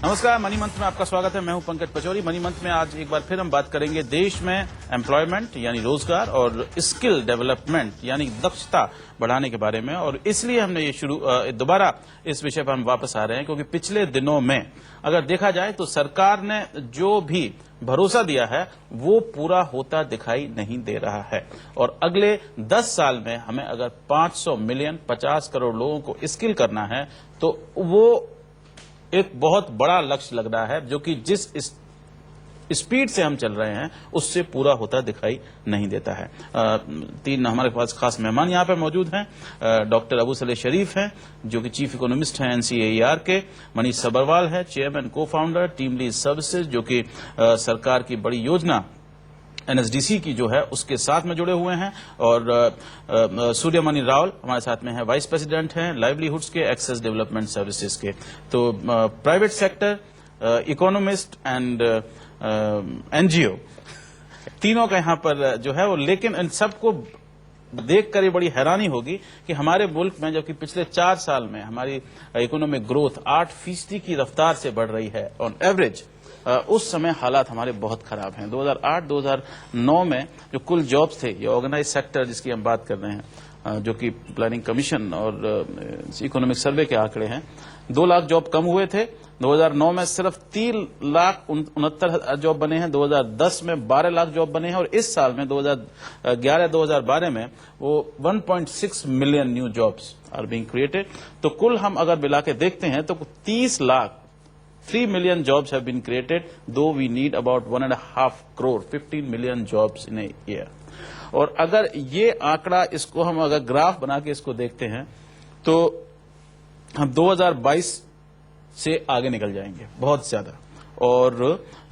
नमस्कार, मनी मंत्र में आपका स्वागत है। मैं हूं पंकज पचौरी। मनी मंत्र में आज एक बार फिर हम बात करेंगे देश में एम्प्लॉयमेंट यानी रोजगार और स्किल डेवलपमेंट यानी दक्षता बढ़ाने के बारे में। और इसलिए हमने ये दोबारा इस विषय पर हम वापस आ रहे हैं क्योंकि पिछले दिनों में अगर देखा जाए तो सरकार ने जो भी भरोसा दिया है वो पूरा होता दिखाई नहीं दे रहा है। और अगले 10 साल में हमें अगर 500 मिलियन 50 करोड़ लोगों को स्किल करना है तो वो एक बहुत बड़ा लक्ष्य लग रहा है जो कि जिस स्पीड से हम चल रहे हैं उससे पूरा होता दिखाई नहीं देता है। 3 हमारे पास खास मेहमान यहाँ पे मौजूद हैं। डॉक्टर अबू सलेह शरीफ हैं जो कि चीफ इकोनॉमिस्ट हैं NCAER के। मनीष सबरवाल है चेयरमैन को फाउंडर टीम लीज सर्विसेज जो कि सरकार की बड़ी योजना NSDC की जो है उसके साथ में जुड़े हुए हैं। और सूर्यमणि रावल हमारे साथ में है, वाइस प्रेसिडेंट हैं लाइवलीहुड्स के एक्सेस डेवलपमेंट सर्विसेज के। तो private sector economist and NGO तीनों का यहाँ पर जो है वो, लेकिन इन सबको देखकर ये बड़ी हैरानी होगी कि हमारे मुल्क में जबकि पिछले 4 साल में हमारी इकोनॉमिक ग्रोथ 8% की रफ्तार से बढ़ रही है ऑन एवरेज, उस समय हालात हमारे बहुत खराब हैं। 2008-2009 में जो कुल जॉब्स थे, ये ऑर्गेनाइज सेक्टर जिसकी हम बात कर रहे हैं जो कि प्लानिंग कमीशन और इकोनॉमिक सर्वे के आंकड़े हैं, 2 लाख जॉब कम हुए थे। 2009 में सिर्फ 3,69,000 जॉब बने हैं। 2010 में 12 लाख जॉब बने हैं और इस साल में 2011-2012 में वो 1.6 million new jobs are being created. तो कुल हम अगर मिला के देखते हैं तो 3 million jobs have been created, though we need about 1.5 crore, 15 million jobs in a year. और अगर ये आंकड़ा इसको हम अगर ग्राफ बना के इसको देखते हैं तो हम 2022 से आगे निकल जाएंगे बहुत ज्यादा। और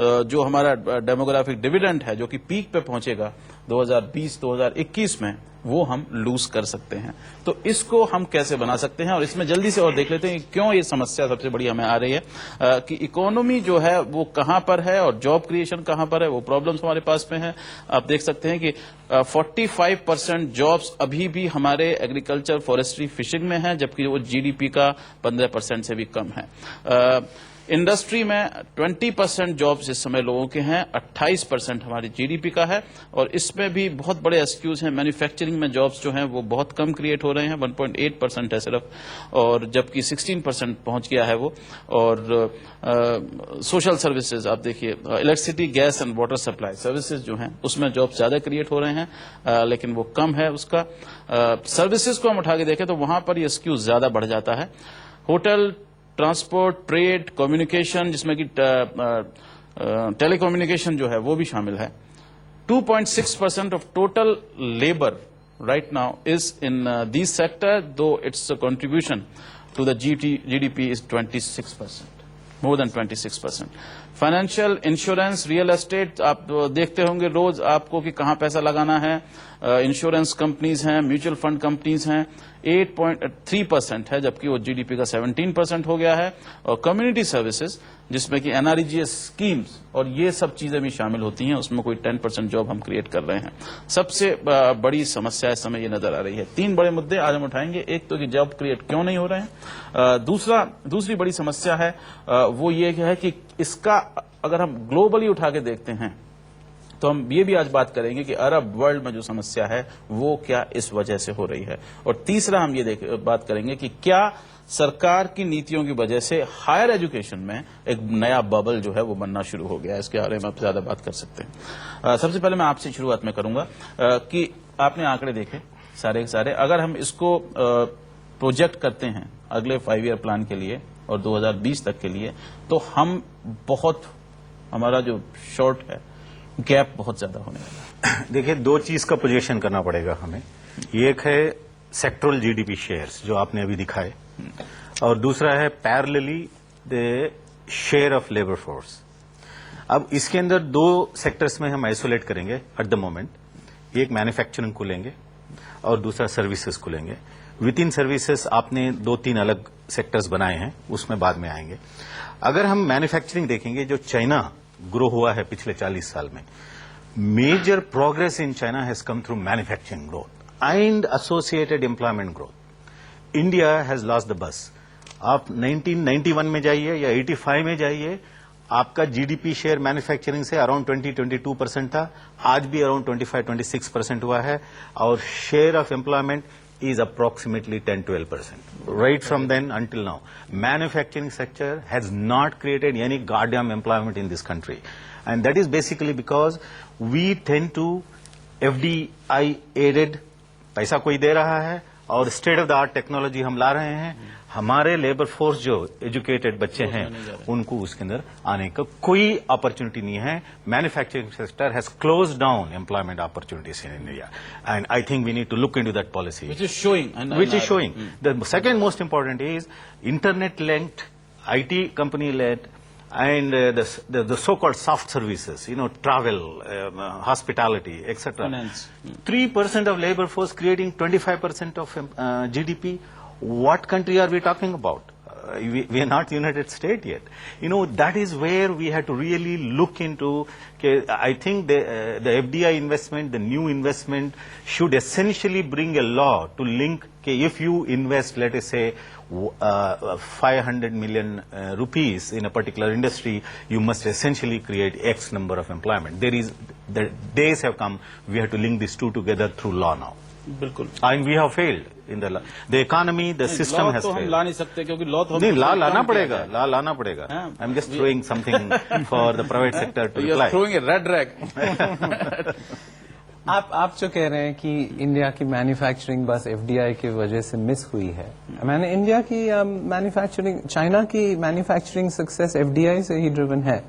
जो हमारा डेमोग्राफिक डिविडेंड है जो कि पीक पे पहुंचेगा 2020-2021 में, वो हम लूज कर सकते हैं। तो इसको हम कैसे बना सकते हैं और इसमें जल्दी से और देख लेते हैं कि क्यों ये समस्या सबसे बड़ी हमें आ रही है कि इकोनॉमी जो है वो कहां पर है और जॉब क्रिएशन कहां पर है, वो प्रॉब्लम्स हमारे पास में है। आप देख सकते हैं कि 45% जॉब्स अभी भी हमारे एग्रीकल्चर, फॉरेस्ट्री, फिशिंग में है, जबकि वो GDP का 15% से भी कम है। इंडस्ट्री में 20% जॉब्स इस समय लोगों के हैं, 28% हमारी GDP का है। और इसमें भी बहुत बड़े एक्सक्यूज हैं। मैन्युफैक्चरिंग में जॉब्स जो हैं वो बहुत कम क्रिएट हो रहे हैं, 1.8% है सिर्फ, और जबकि 16% पहुंच गया है वो। और सोशल सर्विसेज आप देखिए, electricity, gas and water supply services जो हैं उसमें जॉब्स ज्यादा क्रिएट हो रहे हैं, लेकिन वो कम है उसका। सर्विसेज को हम उठा के देखें तो वहां पर ये एक्सक्यूज ज्यादा बढ़ जाता है। होटल, ट्रांसपोर्ट, ट्रेड, कम्युनिकेशन जिसमें कि टेलीकम्युनिकेशन जो है वो भी शामिल है। 2.6% of total labour right now is in this sector, though its contribution to the GDP is 26%, more than 26%। Financial, insurance, real estate आप देखते होंगे रोज आपको कि कहां पैसा लगाना है। इंश्योरेंस कंपनीज हैं, म्यूचुअल फंड कंपनीज हैं, 8.3% है, जबकि वो GDP का 17% हो गया है। और कम्युनिटी सर्विसेज जिसमें कि NREGS स्कीम्स और ये सब चीजें भी शामिल होती हैं, उसमें कोई 10% जॉब हम क्रिएट कर रहे हैं। सबसे बड़ी समस्या इस समय ये नजर आ रही है। 3 बड़े मुद्दे आज हम उठाएंगे। एक तो कि जॉब क्रिएट क्यों नहीं हो रहे हैं, दूसरी बड़ी समस्या है वो ये है कि इसका अगर हम ग्लोबली उठा के देखते हैं तो हम ये भी आज बात करेंगे कि अरब वर्ल्ड में जो समस्या है वो क्या इस वजह से हो रही है। और तीसरा हम ये बात करेंगे कि क्या सरकार की नीतियों की वजह से हायर एजुकेशन में एक नया बबल जो है वो बनना शुरू हो गया है। इसके बारे में आप ज्यादा बात कर सकते हैं। सबसे पहले मैं आपसे शुरुआत में करूंगा कि आपने आंकड़े देखे सारे के सारे, अगर हम इसको प्रोजेक्ट करते हैं अगले 5 ईयर प्लान के लिए और 2020 तक के लिए, तो हम हमारा जो शॉर्ट है गैप बहुत ज्यादा होने वाला है। देखिए, 2 चीज का पोजीशन करना पड़ेगा हमें। एक है सेक्टरल GDP शेयर्स जो आपने अभी दिखाए, और दूसरा है parallelly the share of labour force. अब इसके अंदर 2 सेक्टर्स में हम आइसोलेट करेंगे एट द मोमेंट। एक मैन्युफैक्चरिंग को लेंगे और दूसरा सर्विसेज को लेंगे। विद इन सर्विसेज आपने 2-3 अलग सेक्टर्स बनाए हैं, उसमें बाद में आएंगे। अगर हम मैन्युफैक्चरिंग देखेंगे, जो चाइना ग्रो हुआ है पिछले 40 साल में, Major progress in China has come through manufacturing growth and associated employment growth. India has lost the bus. आप 1991 में जाइए या 85 में जाइए, आपका जीडीपी शेयर मैन्युफैक्चरिंग से अराउंड 20-22% था, आज भी अराउंड 25-26% हुआ है, और share of employment is approximately 10-12%. Right from then until now, manufacturing sector has not created any goddamn employment in this country, and that is basically because we tend to FDI aided, पैसा कोई दे रहा है और state of the art technology हम ला रहे हैं, हमारे labour force जो एजुकेटेड बच्चे हैं उनको उसके अंदर आने का कोई अपॉर्चुनिटी नहीं है. Manufacturing sector has close down employment opportunities in India, and I think we need to look into that policy which is showing. The second most important is internet linked, IT company led, and the so-called soft services, travel, hospitality, etc. Finance. 3% of labor force creating 25% of GDP. What country are we talking about? We are not United States yet. That is where we have to really look into. I think the FDI investment, the new investment, should essentially bring a law to link. If you invest, let us say, 500 million rupees in a particular industry, you must essentially create X number of employment. The days have come. We have to link these two together through law now. बिल्कुल. And we have failed in the economy, the system has तो हम failed. ला नहीं सकते क्योंकि law तो नहीं, ला लाना पड़ेगा. I'm just throwing something for the private sector to You are reply. throwing a red rag. आप जो कह रहे हैं कि इंडिया की मैन्युफैक्चरिंग बस एफडीआई की वजह से मिस हुई है, मैंने इंडिया की मैन्युफैक्चरिंग, चाइना की मैन्युफैक्चरिंग सक्सेस एफडीआई से ही ड्रिवन है.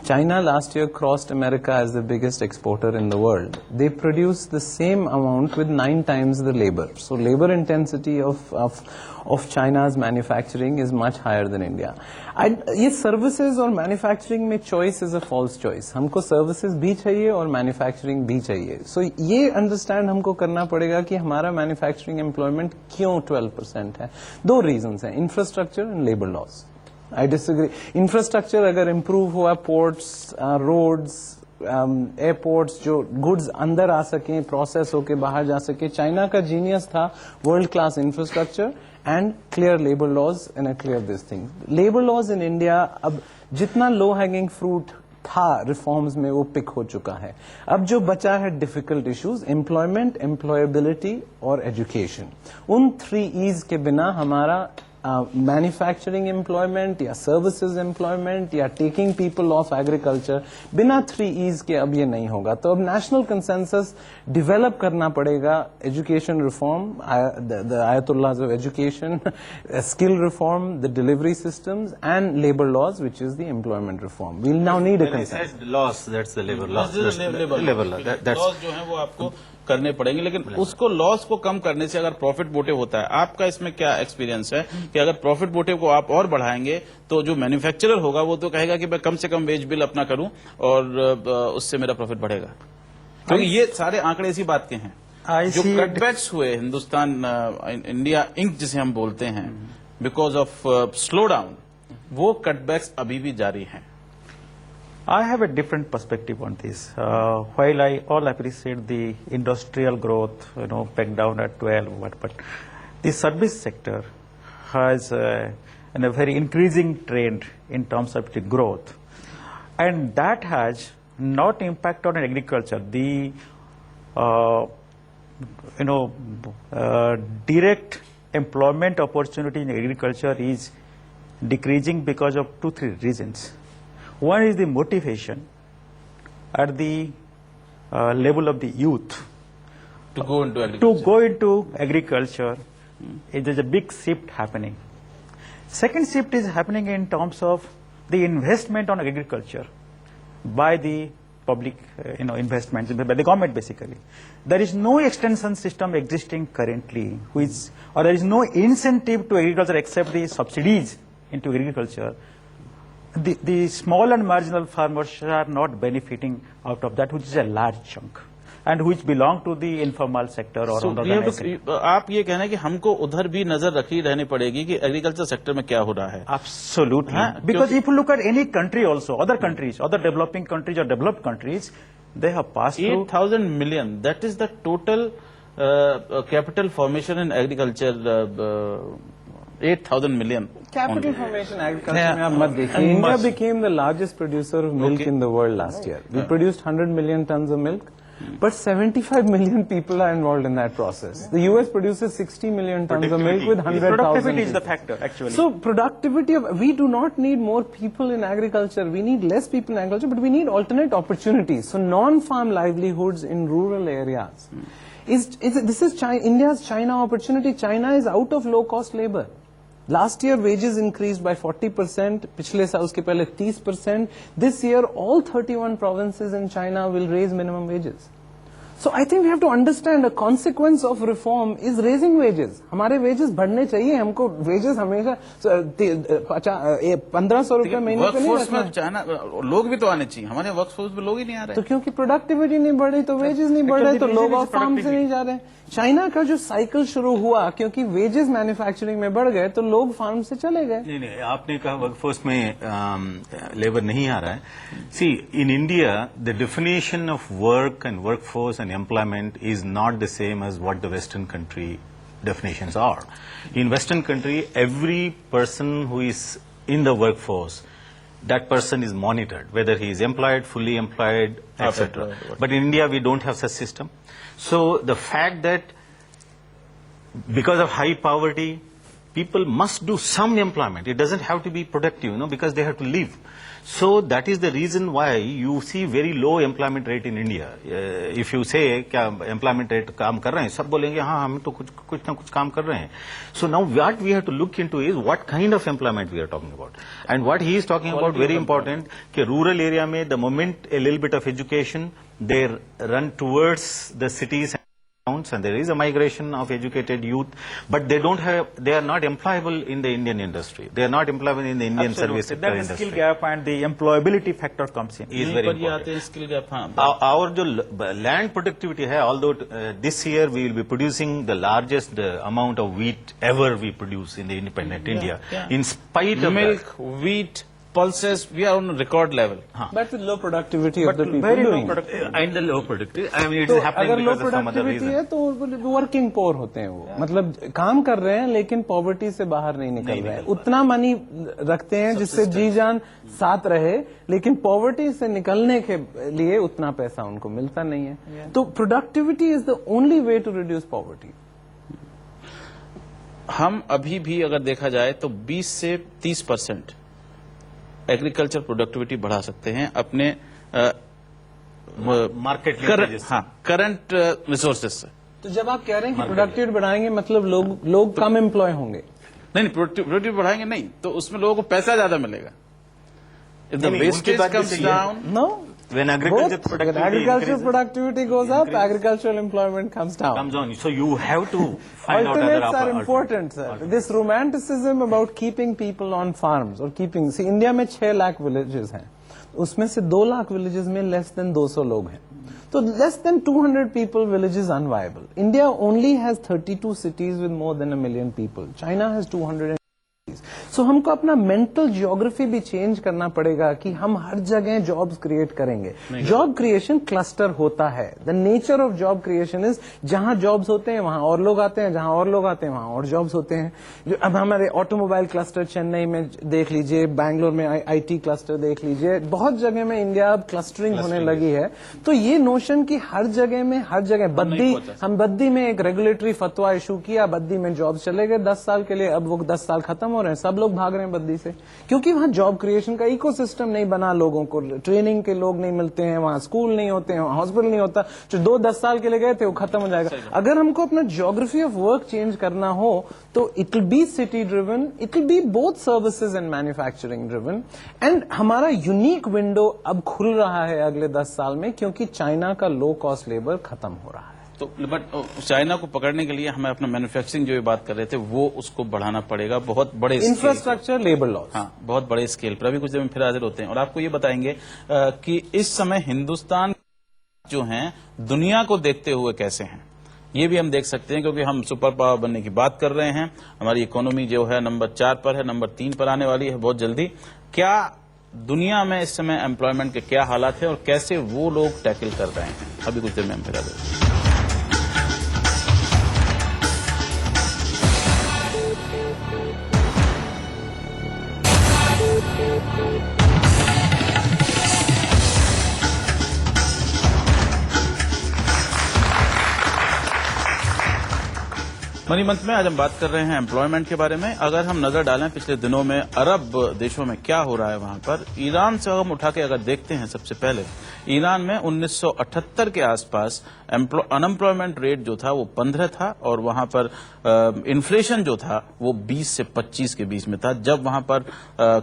China last year crossed America as the biggest exporter in the world. They produce the same amount with 9 times the labor. So labor intensity of China's manufacturing is much higher than India. ये services और manufacturing में choice is a false choice. हमको services भी चाहिए और manufacturing भी चाहिए. सो ये अंडरस्टैंड हमको करना पड़ेगा कि हमारा मैन्युफैक्चरिंग एम्प्लॉयमेंट क्यों 12% है. 2 रीजंस हैं, infrastructure and labour laws. I disagree. Infrastructure अगर इम्प्रूव हुआ, पोर्ट्स, रोड्स, एयरपोर्ट्स, जो गुड्स अंदर आ सके, प्रोसेस होके बाहर जा सके. चाइना का जीनियस था world class infrastructure and clear labor laws and a clear this thing. Labor laws in India अब जितना low hanging fruit था रिफॉर्म्स में वो पिक हो चुका है. अब जो बचा है डिफिकल्ट इश्यूज, एम्प्लॉयमेंट, एम्प्लॉयबिलिटी और एजुकेशन. उन 3 E's के बिना हमारा मैन्युफैक्चरिंग एम्प्लॉयमेंट या सर्विसेज एम्प्लॉयमेंट या टेकिंग पीपल ऑफ एग्रीकल्चर, बिना 3 E's के अब ये नहीं होगा. तो अब नेशनल कंसेंसस डेवलप करना पड़ेगा. Education reform, the ayatollahs of education, skill reform, the delivery systems and labour laws which is the employment reform. We will now need a consensus. Laws, that's the labour laws. Labour laws जो है वो आपको करने पड़ेंगे, लेकिन उसको loss को कम करने से अगर प्रॉफिट मोटिव होता है, आपका इसमें क्या एक्सपीरियंस है कि अगर प्रॉफिट मोटिव को आप और बढ़ाएंगे तो जो मैन्युफैक्चरर होगा वो तो कहेगा कि मैं कम से कम वेज बिल अपना करूं और उससे मेरा प्रॉफिट बढ़ेगा. क्योंकि ये सारे आंकड़े इसी बात के हैं. जो कटबैक्स हुए हिंदुस्तान इंडिया इंक जिसे हम बोलते हैं बिकॉज ऑफ स्लो डाउन, वो कटबैक्स अभी भी जारी हैं. I have a different perspective on this. While I all appreciate the industrial growth, pegged down at 12, but the service sector has a very increasing trend in terms of the growth, and that has not impact on agriculture. The direct employment opportunity in agriculture is decreasing because of 2-3 reasons. One is the motivation at the level of the youth to go into agriculture. There's a big shift happening. Second shift is happening in terms of the investment on agriculture by the public, investments by the government. Basically, there is no extension system existing currently, or there is no incentive to agriculture except the subsidies into agriculture. The small and marginal farmers are not benefiting out of that, which is a large chunk, and which belong to the informal sector or unorganized. आप ये कहना है कि हमको उधर भी नजर रखी रहनी पड़ेगी कि एग्रीकल्चर सेक्टर में क्या हो रहा है. Absolutely. Because if you look at any country also, other countries, other developing countries or developed countries, they have passed through 8,000 million. That is the total capital formation in agriculture. 8,000 million. Capital only. formation agriculture में आप मत देखिए. India became the largest producer of milk in the world last year. We produced 100 million tons of milk. But 75 million people are involved in that process. The US produces 60 million tons of milk with 100,000 productivity is the people. factor actually. So productivity of, we do not need more people in agriculture. We need less people in agriculture, but we need alternate opportunities. So non-farm livelihoods in rural areas. This is India's China opportunity. China is out of low-cost labor. Last year wages increased by 40%, पिछले साल उसके पहले 30%. This year all 31 provinces in China will raise minimum wages. So I think we have to understand a consequence of reform is raising wages. हमारे wages बढ़ने चाहिए, हमको wages हमेशा 1,500 रुपए महीने पे नहीं वर्कफोर्स रखना. में चाइना लोग भी तो आने चाहिए, हमारे वर्कफोर्स में लोग ही नहीं आ रहे. तो क्योंकि प्रोडक्टिविटी नहीं बढ़ रही तो वेजेस नहीं बढ़ रहे, तो लोग और फार्म से नहीं जा रहे. चाइना का जो साइकिल शुरू हुआ क्योंकि वेजेस मैन्युफैक्चरिंग में बढ़ गए तो लोग फार्म से चले गए. नहीं, आपने कहा वर्कफोर्स में लेबर नहीं आ रहा है. See, in India the definition of work and workforce and employment is not the same as what the western country definitions are. In Western country, every person who is in the workforce, that person is monitored, whether he is employed, fully employed, etc. But in India, we don't have such system. So the fact that because of high poverty, people must do some employment. It doesn't have to be productive, because they have to live. So that is the reason why you see very low employment rate in India. If you say क्या employment rate काम कर रहे हैं, सब बोलेंगे हाँ हम तो कुछ ना कुछ काम कर रहे हैं. So now what we have to look into is what kind of employment we are talking about. And what he is talking about very important कि rural area में the moment a little bit of education they run towards the cities and there is a migration of educated youth, but they are not employable in the Indian industry. They are not employable in the Indian service sector Then the industry. skill gap and the employability factor comes in. Is very पर ये आते important. हैं skill gap. हाँ, Our जो land productivity है, although this year we will be producing the largest amount of wheat ever we produce in the independent India. yeah. In spite of milk, wheat, pulses, we are on a record level. But with low productivity But of the people very low doing it. productivity. and the low productivity, I mean it तो is happening अगर लो because of some other productivity reason. है तो working पोर होते हैं वो. मतलब काम कर रहे हैं लेकिन पॉवर्टी से बाहर नहीं निकल रहे हैं. उतना मनी रखते हैं जिससे जी जान साथ रहे, लेकिन पॉवर्टी से निकलने के लिए उतना पैसा उनको मिलता नहीं है. तो productivity is the only way to reduce poverty. हम अभी भी अगर देखा जाए तो 20 से 30% एग्रीकल्चर प्रोडक्टिविटी बढ़ा सकते हैं अपने Market करंट रिसोर्सेज से. तो जब आप कह रहे हैं कि प्रोडक्टिविटी बढ़ाएंगे मतलब लोग कम एम्प्लॉय होंगे. नहीं, प्रोडक्टिविटी बढ़ाएंगे नहीं तो उसमें लोगों को पैसा ज्यादा मिलेगा. इफ द नहीं, उनकी वेस्टेज बात कम्स जैसे ये- down. No. When agriculture Both. productivity When agricultural increases- productivity goes up, agricultural employment comes down. comes on. So you have to find out other Alternates are important, sir. This romanticism about keeping people on farms or keeping. See, India में 6 lakh villages हैं. उसमें से 2 lakh villages में less than 200 लोग हैं. So less than 200 people village is unviable. India only has 32 cities with more than 1 million people. China has 200. सो हमको अपना mental geography भी चेंज करना पड़ेगा कि हम हर जगह जॉब्स क्रिएट करेंगे. जॉब क्रिएशन क्लस्टर होता है. The nature of job creation is जहां जॉब्स होते हैं वहां और लोग आते हैं, जहां और लोग आते हैं वहां और जॉब्स होते हैं. जो अब हमारे ऑटोमोबाइल क्लस्टर चेन्नई में देख लीजिए, बैंगलोर में आईटी क्लस्टर देख लीजिए, बहुत जगह में इंडिया अब क्लस्टरिंग होने लगी है. तो ये नोशन की हर जगह में हर जगह हम बद्दी में एक रेगुलेटरी फतवा इशू किया, बद्दी में जॉब चले गए 10 साल के लिए. अब वो 10 साल खत्म हो रहे हैं, सब लोग भाग रहे हैं बद्दी से क्योंकि वहां जॉब क्रिएशन का इकोसिस्टम नहीं बना. लोगों को ट्रेनिंग के लोग नहीं मिलते हैं, वहां स्कूल नहीं होते हैं, वहां हॉस्पिटल नहीं होता. जो 2-10 साल के लिए गए थे वो खत्म हो जाएगा. अगर हमको अपना ज्योग्राफी ऑफ वर्क चेंज करना हो तो it will be city driven, it will be both services and manufacturing driven. And हमारा यूनिक विंडो अब खुल रहा है अगले 10 साल में क्योंकि चाइना का लो कॉस्ट लेबर खत्म हो रहा है. तो बट चाइना को पकड़ने के लिए हमें अपना मैन्युफैक्चरिंग जो ये बात कर रहे थे वो उसको बढ़ाना पड़ेगा बहुत बड़े इंफ्रास्ट्रक्चर, लेबर लॉ. हाँ, बहुत बड़े स्केल पर. अभी कुछ देर में फिर हाजिर होते हैं और आपको ये बताएंगे कि इस समय हिंदुस्तान जो हैं दुनिया को देखते हुए कैसे हैं ये भी हम देख सकते हैं क्योंकि हम सुपर पावर बनने की बात कर रहे हैं. हमारी इकोनॉमी जो है नंबर 4 पर है, नंबर 3 पर आने वाली है बहुत जल्दी. क्या दुनिया में इस समय एम्प्लॉयमेंट के क्या हालात हैं और कैसे वो लोग टैकल कर रहे हैं, अभी कुछ देर में हम फिर आते हैं। मनी मंथ में आज हम बात कर रहे हैं एम्प्लॉयमेंट के बारे में। अगर हम नजर डालें पिछले दिनों में अरब देशों में क्या हो रहा है, वहां पर ईरान से हम उठा के अगर देखते हैं, सबसे पहले ईरान में 1978 के आसपास अनएम्प्लॉयमेंट रेट जो था वो 15 था और वहां पर इन्फ्लेशन जो था वो 20 से 25 के बीच में था, जब वहां पर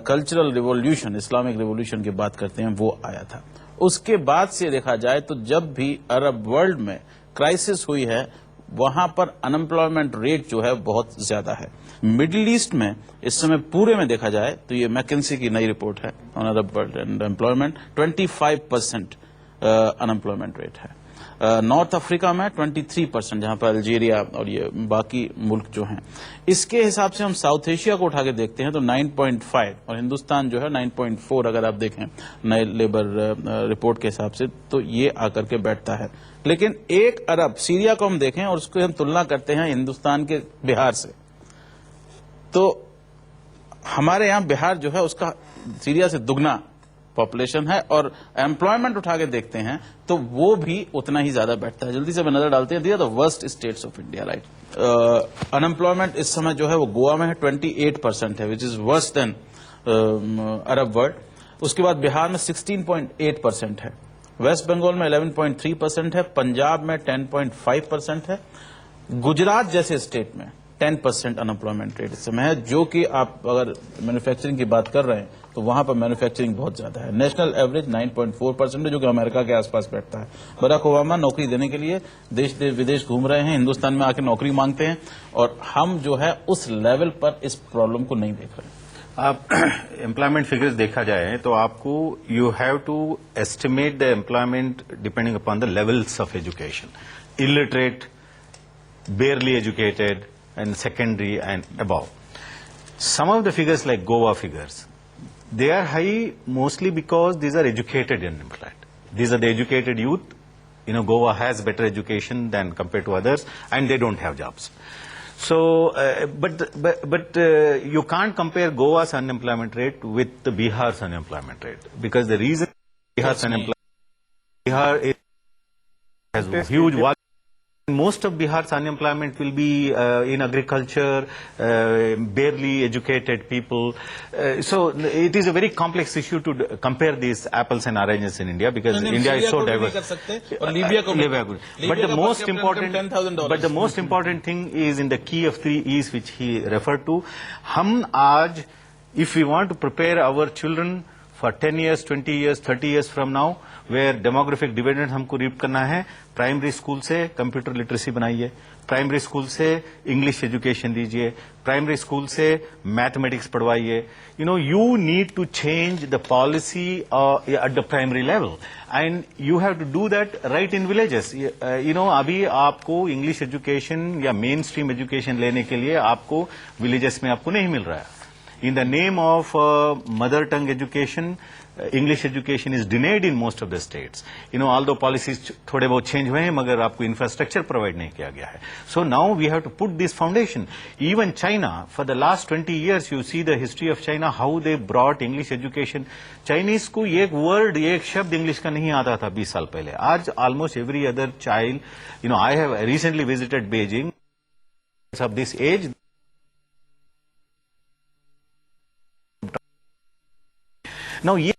कल्चरल रिवॉल्यूशन, इस्लामिक रिवॉल्यूशन की बात करते हैं, वो आया था। उसके बाद से देखा जाए तो जब भी अरब वर्ल्ड में क्राइसिस हुई है, वहां पर अनएम्प्लॉयमेंट रेट जो है बहुत ज्यादा है। मिडिल ईस्ट में इस समय पूरे में देखा जाए तो ये मैकेंसी की नई रिपोर्ट है on Arab world and employment, 25% unemployment rate है। नॉर्थ अफ्रीका में 23%, जहां पर अल्जीरिया और ये बाकी मुल्क जो हैं। इसके हिसाब से हम साउथ एशिया को उठा के देखते हैं तो 9.5 और हिंदुस्तान जो है 9.4 अगर आप देखें नए लेबर रिपोर्ट के हिसाब से, तो ये आकर के बैठता है। लेकिन एक अरब सीरिया को हम देखें और उसको हम तुलना करते हैं हिंदुस्तान के बिहार से, तो हमारे यहां बिहार जो है उसका सीरिया से दुगना पॉपुलेशन है और एम्प्लॉयमेंट उठा के देखते हैं तो वो भी उतना ही ज्यादा बैठता है। जल्दी से नजर डालते हैं, दिया the worst states of India, right. Unemployment इस समय जो है वो गोवा में है 28% है, which is worse than Arab world. उसके बाद बिहार में 16.8% है, वेस्ट बंगाल में 11.3% है, पंजाब में 10.5% है, गुजरात जैसे स्टेट में 10% अनएम्प्लॉयमेंट रेट इस समय है, जो कि आप अगर मैन्युफैक्चरिंग की बात कर रहे हैं तो वहां पर मैन्युफैक्चरिंग बहुत ज्यादा है। नेशनल एवरेज 9.4% है, जो कि अमेरिका के आसपास बैठता है। बराक ओबामा नौकरी देने के लिए देश विदेश घूम रहे हैं, हिंदुस्तान में आकर नौकरी मांगते हैं और हम जो है उस लेवल पर इस प्रॉब्लम को नहीं देख रहे हैं। आप एम्प्लॉयमेंट फिगर्स देखा जाए तो आपको you have to estimate the employment depending upon the levels of education, illiterate, barely educated, and secondary and above. Some of the figures like Goa figures, they are high mostly because these are educated unemployed. These are the educated youth. You know, Goa has better education than compared to others, and they don't have jobs. So, but you can't compare Goa's unemployment rate with the Bihar's unemployment rate, because the reason Bihar's unemployment, Bihar has huge volume. Most of Bihar's unemployment will be in agriculture, barely educated people. So it is a very complex issue to compare these apples and oranges in India, because India is so diverse. But the most important thing is in the key of 3 E's which he referred to. हम आज, if we want to prepare our children for 10 years, 20 years, 30 years from now, where demographic dividend हमको reap करना है, primary school से computer literacy बनाइए, primary school से English education दीजिए, primary school से मैथमेटिक्स पढ़वाइए. You know, you need to change the policy at the primary level, and you have to do that right in villages. You know, अभी आपको English education या mainstream education लेने के लिए आपको villages में आपको नहीं मिल रहा है. In the name of mother tongue education, English education is denied in most of the states. You know, although policies थोड़े बहुत change हुए हैं, मगर आपको infrastructure provide नहीं किया गया है. So now we have to put this foundation. Even China, for the last 20 years, you see the history of China, how they brought English education. Chinese को एक word, एक शब्द English का नहीं आता था 20 साल पहले. आज almost every other child, you know, I have recently visited Beijing. Of this age, now ये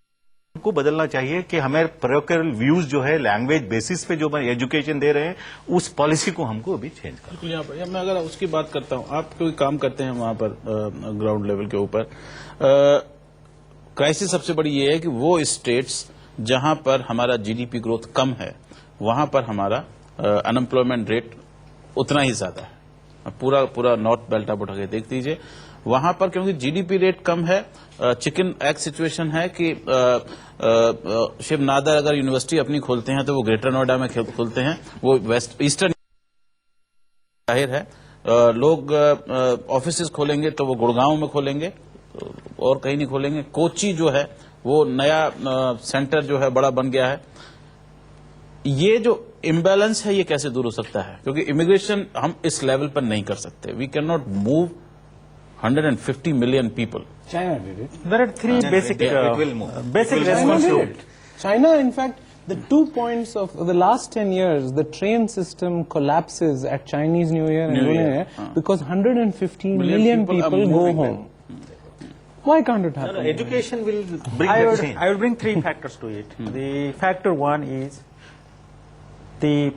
को बदलना चाहिए कि हमें प्रोकरल व्यूज जो है लैंग्वेज बेसिस पे जो एजुकेशन दे रहे हैं, उस पॉलिसी को हमको अभी चेंज करना है. यहाँ पर मैं अगर उसकी बात करता हूँ, आप कोई काम करते हैं वहां पर ग्राउंड लेवल के ऊपर, क्राइसिस सबसे बड़ी ये है कि वो स्टेट्स जहां पर हमारा जीडीपी ग्रोथ कम है, वहां पर हमारा अनएम्प्लॉयमेंट रेट उतना ही ज्यादा है. पूरा नॉर्थ बेल्ट आप उठा के देख दीजिए, वहां पर क्योंकि जीडीपी रेट कम है, चिकन एग सिचुएशन है कि शिव नादर अगर यूनिवर्सिटी अपनी खोलते हैं तो वो ग्रेटर नोएडा में खोलते हैं, वो वेस्ट ईस्टर्न जाहिर है. लोग ऑफिसेज खोलेंगे तो वो गुड़गांव में खोलेंगे और कहीं नहीं खोलेंगे. कोची जो है वो नया सेंटर जो है बड़ा बन गया है। ये जो इम्बैलेंस है ये कैसे दूर हो सकता है? क्योंकि इमिग्रेशन हम इस लेवल पर नहीं कर सकते। We can not move 150 million people. China did it. There are three basic, it will move. basic It will China did responses. it. China, in fact, the 2 points of the last 10 years, the train system collapses at Chinese New Year and New Lunar Year. Year because 115 Million million people are people go moving home. Why can't it happen? Education will bring I the would, change. I would bring three factors to it. The factor one is the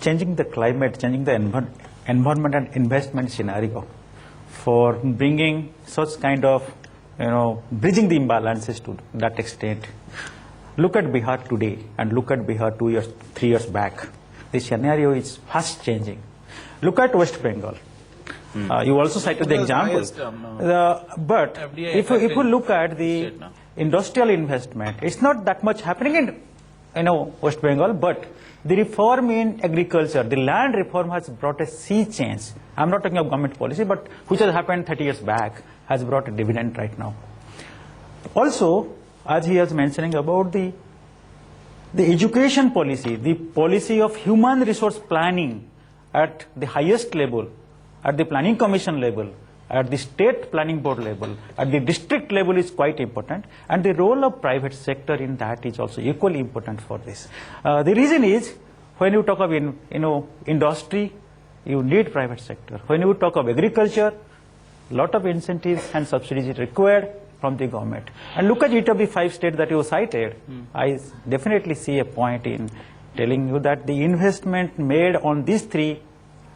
changing the climate, changing the environment and investment scenario for bringing such kind of, bridging the imbalances to that extent. Look at Bihar today and look at Bihar 2 years, 3 years back. The scenario is fast changing. Look at West Bengal. You also cited the It was example. highest, But FDI if you effect look at the state now. industrial investment, it's not that much happening in West Bengal, but the reform in agriculture, the land reform has brought a sea change. I'm not talking of government policy, but which has happened 30 years back, has brought a dividend right now. Also, as he was mentioning about the education policy, the policy of human resource planning at the highest level, at the planning commission level, at the state planning board level, at the district level is quite important, and the role of private sector in that is also equally important for this. The reason is, when you talk of industry, you need private sector. When you talk of agriculture, lot of incentives and subsidies is required from the government. And look at each of the 5 states that you cited. I definitely see a point in telling you that the investment made on these 3,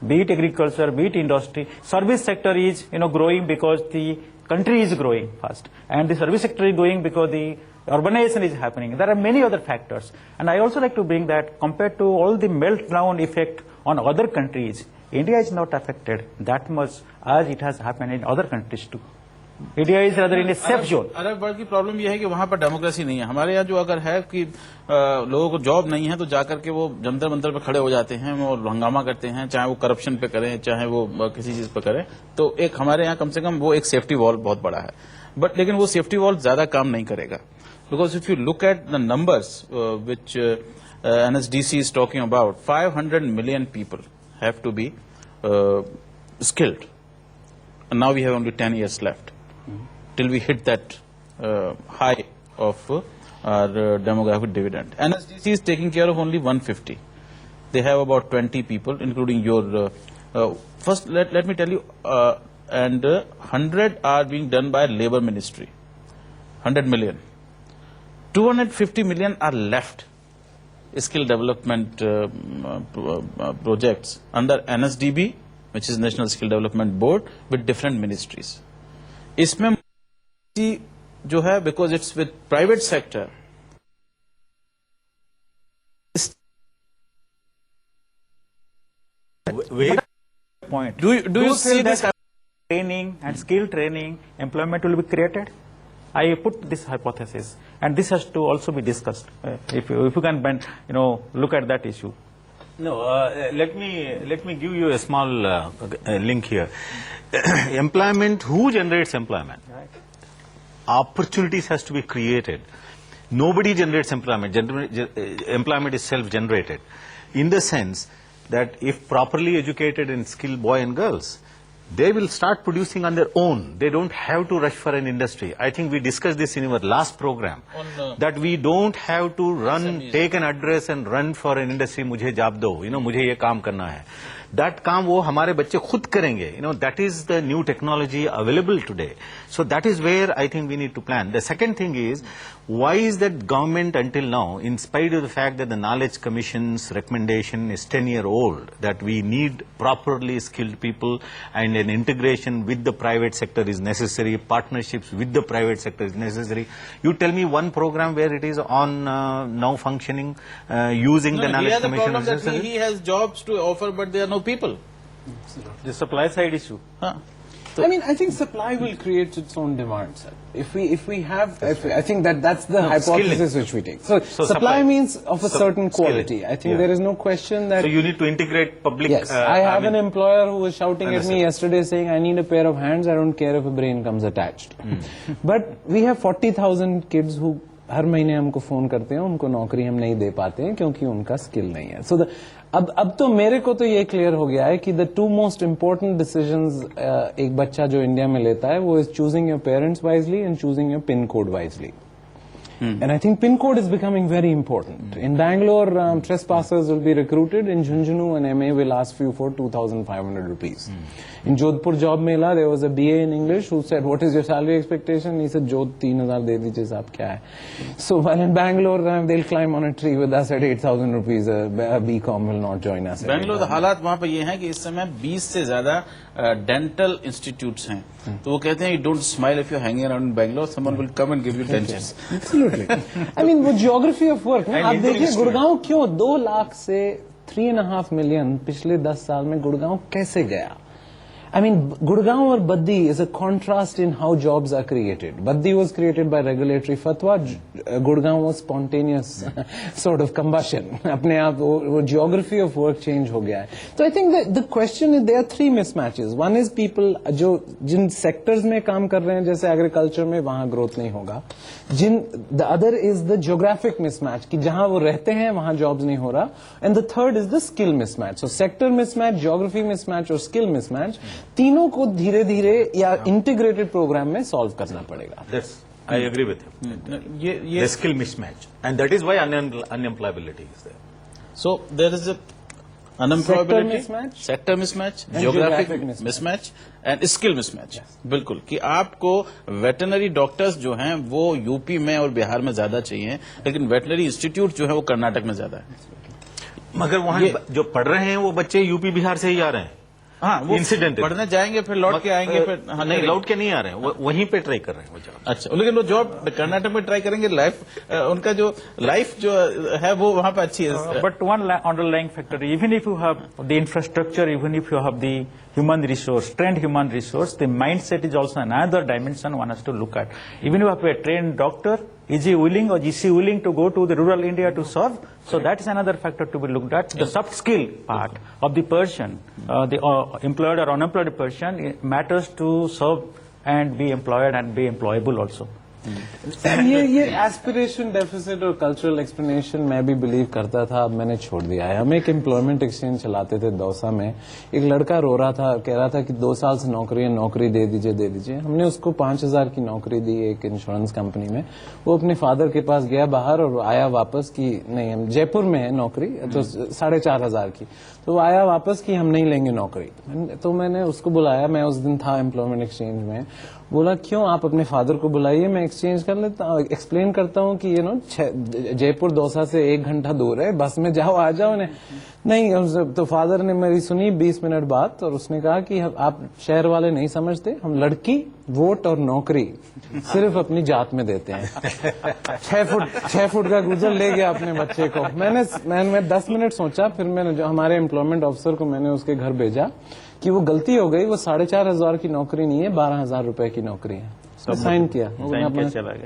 be it agriculture, be it industry, service sector is growing because the country is growing fast, and the service sector is growing because the urbanization is happening. There are many other factors, and I also like to bring that compared to all the meltdown effect on other countries, India is not affected that much as it has happened in other countries too. India is rather in a safe zone. Arab world की problem यह है कि वहां पर democracy नहीं है। हमारे यहाँ जो अगर है कि लोगों को जॉब नहीं है तो जाकर के वो जंतर मंतर पे खड़े हो जाते हैं और हंगामा करते हैं, चाहे वो करप्शन पे करें चाहे वो किसी चीज पे करें। तो एक हमारे यहाँ कम से कम वो एक सेफ्टी वॉल बहुत बड़ा है, बट लेकिन वो सेफ्टी वॉल ज्यादा काम नहीं करेगा। Because if you look at the numbers which NSDC is talking about, 500 million people have to be skilled, and now we have only 10 years left till we hit that high of our demographic dividend. NSDC is taking care of only 150. They have about 20 people, including your. First, let me tell you, and 100 are being done by Labour Ministry. 100 million. 250 million are left. Skill development projects under NSDB, which is National Skill Development Board, with different ministries. इसमें जो है, because it's with private sector, Point. do you see feel this that training and skill training, employment will be created? I put this hypothesis, and this has to also be discussed. If you can, look at that issue. No, let me give you a small link here. Employment, who generates employment? Right. Opportunities has to be created. Nobody generates employment. Employment is self-generated. In the sense that if properly educated and skilled boy and girls, they will start producing on their own. They don't have to rush for an industry. I think we discussed this in our last program, that we don't have to run, take an address and run for an industry, मुझे job दो, मुझे ये काम करना है. That काम वो हमारे बच्चे खुद करेंगे. That is the new technology available today. So that is where I think we need to plan. The second thing is, why is that government until now, in spite of the fact that the Knowledge Commission's recommendation is 10-year-old, that we need properly skilled people and an integration with the private sector is necessary, partnerships with the private sector is necessary. You tell me one program where it is on now functioning using the Knowledge Commission. The problem that he has jobs to offer, but there are no people. The supply side issue. हाँ. I mean, I think supply will create its own demand, sir. If we have, I think that's the hypothesis which we take. So supply means of a certain quality. I think there is no question that. So you need to integrate public. Yes, I have an employer who was shouting at me yesterday saying, "I need a pair of hands. I don't care if a brain comes attached." But we have 40,000 kids who हर महीने हमको phone करते हैं, उनको नौकरी हम नहीं दे पाते हैं क्योंकि उनका स्किल नहीं है. सो अब तो मेरे को तो ये क्लियर हो गया है कि the two most important decisions एक बच्चा जो इंडिया में लेता है वो is choosing your parents wisely and choosing your pin code wisely. And I think PIN code is becoming very important. In Bangalore, trespassers will be recruited. In Jhunjhunu, an MA will ask you for 2,500 rupees. In Jodhpur Job Mela, there was a BA in English who said, "What is your salary expectation?" He said, "Jodh 3,000 de dijiye saab, kya hai?" So while in Bangalore, they'll climb on a tree with us at 8,000 rupees. A BCom will not join us. Bangalore हालात वहाँ पर ये हैं कि इस समय 20 से ज्यादा डेंटल इंस्टीट्यूट्स हैं, तो वो कहते हैं you don't smile if you hanging around in Bangalore, someone will come and give you dentures. I mean, वो ज्योग्राफी ऑफ वर्क ना, आप देखिए गुड़गांव क्यों 2 लाख से 3.5 मिलियन पिछले 10 साल में गुड़गांव कैसे गया. I mean, Gurgaon or Baddi is a contrast in how jobs are created. Baddi was created by regulatory fatwa. Gurgaon was spontaneous sort of combustion. अपने आप वो geography of work change हो गया है. So I think that the question is there are 3 mismatches. One is people जो जिन sectors में काम कर रहे हैं, जैसे agriculture में, वहाँ growth नहीं होगा. The other is the geographic mismatch कि जहाँ वो रहते हैं वहाँ jobs नहीं हो रहा. And the third is the skill mismatch. So sector mismatch, geography mismatch और skill mismatch, तीनों को धीरे धीरे या इंटीग्रेटेड प्रोग्राम में सॉल्व करना पड़ेगा. I agree with you. The skill mismatch, and that is why unemployability is there. So there is a unemployability, sector mismatch, geographic mismatch and skill mismatch. बिल्कुल कि आपको वेटरनरी डॉक्टर्स जो हैं वो UP में और बिहार में ज्यादा चाहिए, लेकिन वेटरनरी इंस्टीट्यूट जो है वो कर्नाटक में ज्यादा है. मगर वहाँ जो पढ़ रहे हैं वो बच्चे यूपी बिहार से ही आ रहे हैं. हाँ, वो इंसिडेंट पढ़ने जाएंगे फिर लौट के आएंगे फिर. हाँ, नहीं लौट के नहीं आ रहे हैं, वहीं पे ट्राई कर रहे हैं वो जॉब. अच्छा, लेकिन वो जॉब कर्नाटक में ट्राई करेंगे. उनका जो लाइफ जो है वो वहाँ पे अच्छी है. But one underlying factor, even if you have the infrastructure, even if you have the human resource, trained human resource, the mindset is also another dimension one has to look at. Even if you have a trained doctor, is he willing or is she willing to go to the rural India to serve? So that is another factor to be looked at. The soft skill part of the person, the employed or unemployed person, it matters to serve and be employed and be employable also. ये aspiration deficit और cultural explanation मैं भी believe करता था, अब मैंने छोड़ दिया है. हम एक एम्प्लॉयमेंट एक्सचेंज चलाते थे दौसा में. एक लड़का रो रहा था, कह रहा था कि 2 साल से नौकरी दे दीजिए. हमने उसको 5,000 की नौकरी दी एक इंश्योरेंस कंपनी में. वो अपने फादर के पास गया बाहर और आया वापस कि नहीं, हम जयपुर में है नौकरी, तो 4,500 की. तो वो आया वापस कि हम नहीं लेंगे नौकरी. तो मैंने उसको बुलाया, मैं उस दिन था एम्प्लॉयमेंट एक्सचेंज में. बोला क्यों, आप अपने फादर को बुलाइए, मैं एक्सचेंज कर लेता हूँ, एक्सप्लेन करता हूँ कि जयपुर दौसा से 1 घंटा दूर है, बस में जाओ आ जाओ. नहीं, तो फादर ने मेरी सुनी 20 मिनट बात और उसने कहा कि आप शहर वाले नहीं समझते, हम लड़की, वोट और नौकरी सिर्फ अपनी जात में देते हैं. 6 फुट का गुजर ले गया अपने बच्चे को. मैंने 10 मिनट सोचा, फिर मैंने जो हमारे एम्प्लॉयमेंट ऑफिसर को मैंने उसके घर भेजा कि वो गलती हो गई, वो 4,500 की नौकरी नहीं है, 12,000 रुपए की नौकरी है. साइन किया,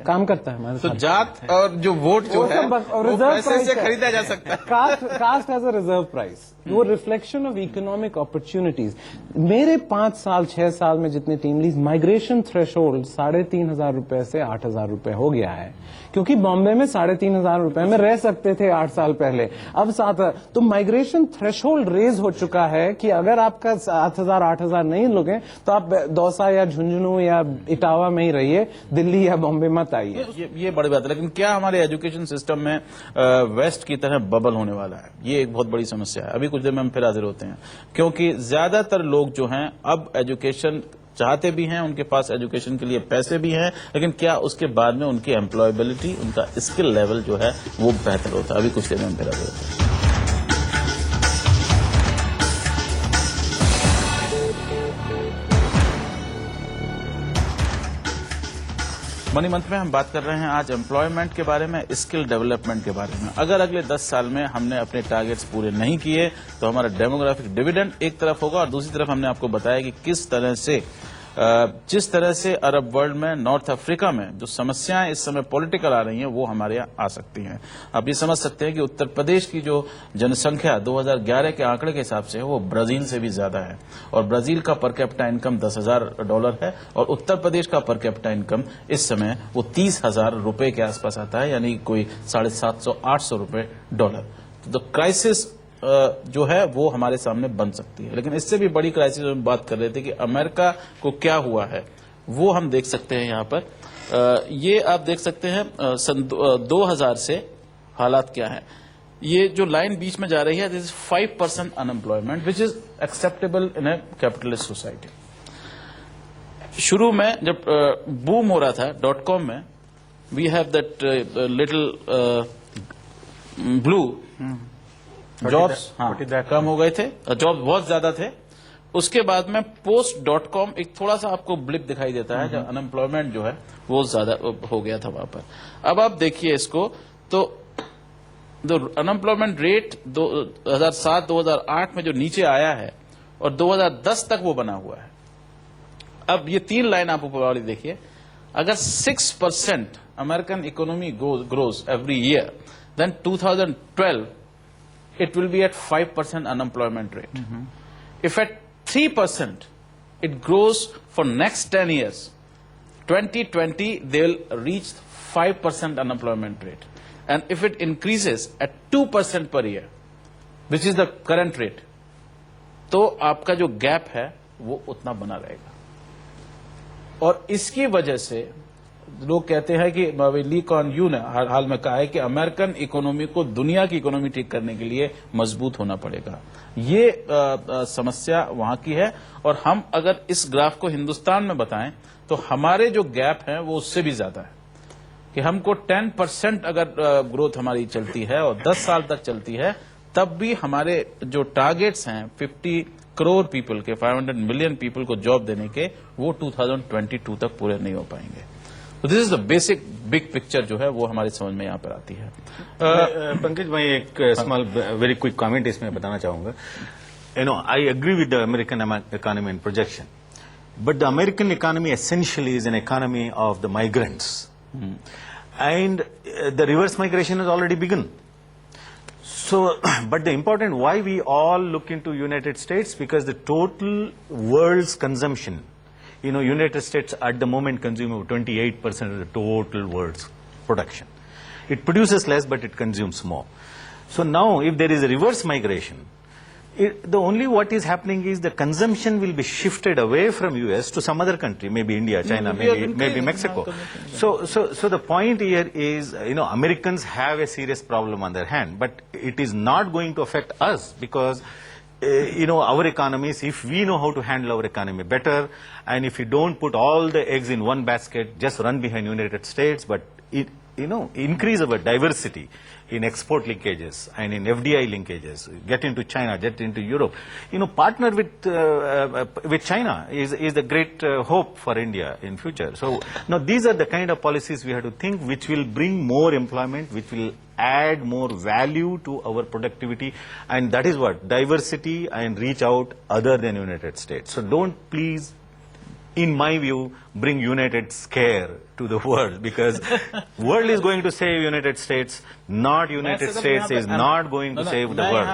काम करता है हमारे. तो जात और जो वोट जो है वो पैसे से खरीदा जा सकता है. Caste as a reserve price, वो रिफ्लेक्शन ऑफ इकोनॉमिक अपॉर्चुनिटीज. मेरे 5 साल 6 साल में जितने टीम लीज, माइग्रेशन थ्रेशोल्ड 3,500 रुपए से 8,000 रुपए हो गया है, क्योंकि बॉम्बे में 3,500 रुपए में रह सकते थे 8 साल पहले, अब 7,000. तो माइग्रेशन थ्रेशोल्ड रेज हो चुका है कि अगर आपका 7,000 8,000 नहीं लोगे तो आप दौसा या झुंझुनू या इटावा में ही रहिए, दिल्ली या बॉम्बे मत आइए. ये बड़ी बात है. लेकिन क्या हमारे एजुकेशन सिस्टम में वेस्ट की तरह बबल होने वाला है? ये एक बहुत बड़ी समस्या है. अभी कुछ देर में हम फिर हाजिर होते हैं, क्योंकि ज्यादातर लोग जो हैं अब एजुकेशन चाहते भी हैं, उनके पास एजुकेशन के लिए पैसे भी हैं, लेकिन क्या उसके बाद में उनकी एम्प्लॉयबिलिटी, उनका स्किल लेवल जो है वो बेहतर होता है? अभी कुछ देर में हम फिर हाजिर होते हैं. मनी मंथ में हम बात कर रहे हैं आज एम्प्लॉयमेंट के बारे में, स्किल डेवलपमेंट के बारे में. अगर अगले 10 साल में हमने अपने टारगेट्स पूरे नहीं किए तो हमारा डेमोग्राफिक डिविडेंड एक तरफ होगा, और दूसरी तरफ हमने आपको बताया कि किस तरह से जिस तरह से अरब वर्ल्ड में, नॉर्थ अफ्रीका में जो समस्याएं इस समय पॉलिटिकल आ रही हैं वो हमारे यहाँ आ सकती हैं। आप ये समझ सकते हैं कि उत्तर प्रदेश की जो जनसंख्या 2011 के आंकड़े के हिसाब से है वो ब्राजील से भी ज्यादा है, और ब्राजील का पर कैपिटा इनकम $10,000 है, और उत्तर प्रदेश का पर कैपिटा इनकम इस समय वो $30,000 के आसपास आता है, यानी कोई $750-800 तो क्राइसिस जो है वो हमारे सामने बन सकती है। लेकिन इससे भी बड़ी क्राइसिस हम बात कर रहे थे कि अमेरिका को क्या हुआ है, वो हम देख सकते हैं यहाँ पर। ये आप देख सकते हैं सन 2000 से हालात क्या है। ये जो लाइन बीच में जा रही है, this is 5% unemployment which is acceptable in a capitalist society. शुरू में जब बूम हो रहा था .com में, we have that little blue jobs कम हो गए थे, जॉब्स बहुत ज्यादा थे। उसके बाद में post.com एक थोड़ा सा आपको ब्लिप दिखाई देता है, जब अनएम्प्लॉयमेंट जो है वो ज्यादा हो गया था वहां पर। अब आप देखिए इसको, तो अनएम्प्लॉयमेंट रेट 2007-2008 में जो नीचे आया है और 2010 तक वो बना हुआ है। अब ये 3 लाइन आप ऊपर वाली देखिए, अगर 6% American economy grows every year, then 2012 it will be at 5% unemployment rate. If at 3% it grows for next 10 years, 2020 they will reach 5% unemployment rate. And if it increases at 2% per year, which is the current rate, तो आपका जो gap है वो उतना बना रहेगा। और इसकी वजह से लोग कहते हैं कि ली कुआन यू ने हाल में कहा है कि अमेरिकन इकोनॉमी को दुनिया की इकोनॉमी ठीक करने के लिए मजबूत होना पड़ेगा। ये समस्या वहां की है। और हम अगर इस ग्राफ को हिंदुस्तान में बताएं तो हमारे जो गैप है वो उससे भी ज्यादा है, कि हमको 10% अगर ग्रोथ हमारी चलती है और 10 साल तक चलती है, तब भी हमारे जो टारगेट्स हैं 50 करोड़ पीपल के, 500 मिलियन पीपल को जॉब देने के, वो 2022 तक पूरे नहीं हो पाएंगे। तो this is the basic big picture जो है वो हमारी समझ में यहाँ पर आती है। पंकज भाई, एक स्मॉल वेरी क्विक कमेंट इसमें बताना चाहूंगा। I agree with the American economy and projection, but the American economy essentially is an economy of the migrants, and the reverse migration is already begun. So, but the important why we all look into United States, because the total world's consumption, United States at the moment consume 28% of the total world's production. It produces less, but it consumes more. So now, if there is a reverse migration, the only what is happening is the consumption will be shifted away from US to some other country, maybe India, China, maybe Mexico. So the point here is, Americans have a serious problem on their hand, but it is not going to affect us because, our economies, if we know how to handle our economy better, and if we don't put all the eggs in one basket, just run behind United States, but increase our diversity in export linkages and in FDI linkages, get into China, get into Europe, partner with China is the great hope for India in future. So now these are the kind of policies we have to think, which will bring more employment, which will add more value to our productivity, and that is what diversity and reach out other than United States. So don't please, in my view, bring United scare to the world, because world is going to save United States, not United States is not going to save the world.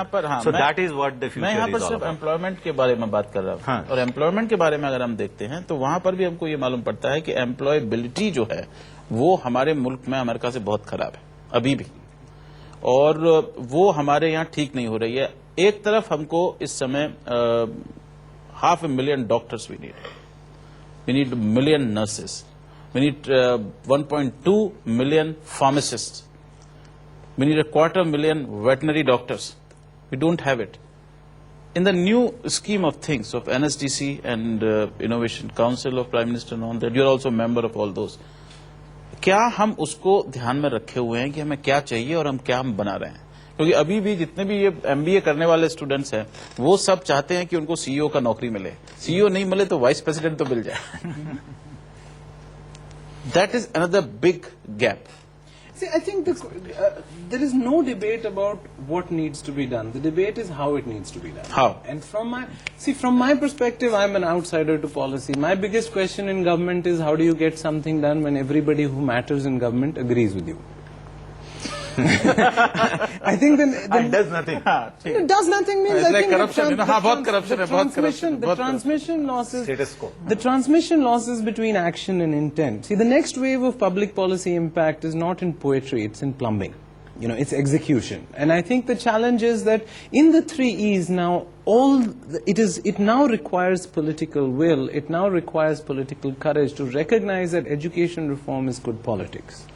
So that is what the future is all about. मैं यहाँ पर सिर्फ employment के बारे में बात कर रहा हूँ, और एम्प्लॉयमेंट के बारे में अगर हम देखते हैं तो वहां पर भी हमको ये मालूम पड़ता है कि एम्प्लॉयबिलिटी जो है वो हमारे मुल्क में अमेरिका से बहुत खराब है अभी भी, और वो हमारे यहाँ ठीक नहीं हो रही है। एक तरफ हमको इस समय 500,000 doctors we need 1 million nurses. We need 1.2 million pharmacists. We need 250,000 veterinary doctors. We don't have it. In the new scheme of things of NSDC and Innovation Council of Prime Minister and all that, you are also a member of all those. क्या हम उसको ध्यान में रखे हुए हैं कि हमें क्या चाहिए और हम क्या बना रहे हैं? क्योंकि अभी भी जितने भी ये MBA करने वाले स्टूडेंट्स हैं वो सब चाहते हैं कि उनको CEO का नौकरी मिले, CEO नहीं मिले तो वाइस प्रेसिडेंट तो मिल जाए. That is another big gap. See, I think there is no debate about what needs to be done. The debate is how it needs to be done. How? And from my perspective, I'm an outsider to policy. My biggest question in government is how do you get something done when everybody who matters in government agrees with you? I think then It does nothing. it does nothing means It's I like think corruption, you know, हाँ, बहुत corruption है, बहुत corruption, the बहुत transmission losses, Status quo. the transmission losses between action and intent. See, the next wave of public policy impact is not in poetry; it's in plumbing. You know, it's execution. And I think the challenge is that in the 3 E's now, it now requires political will. It now requires political courage to recognize that education reform is good politics.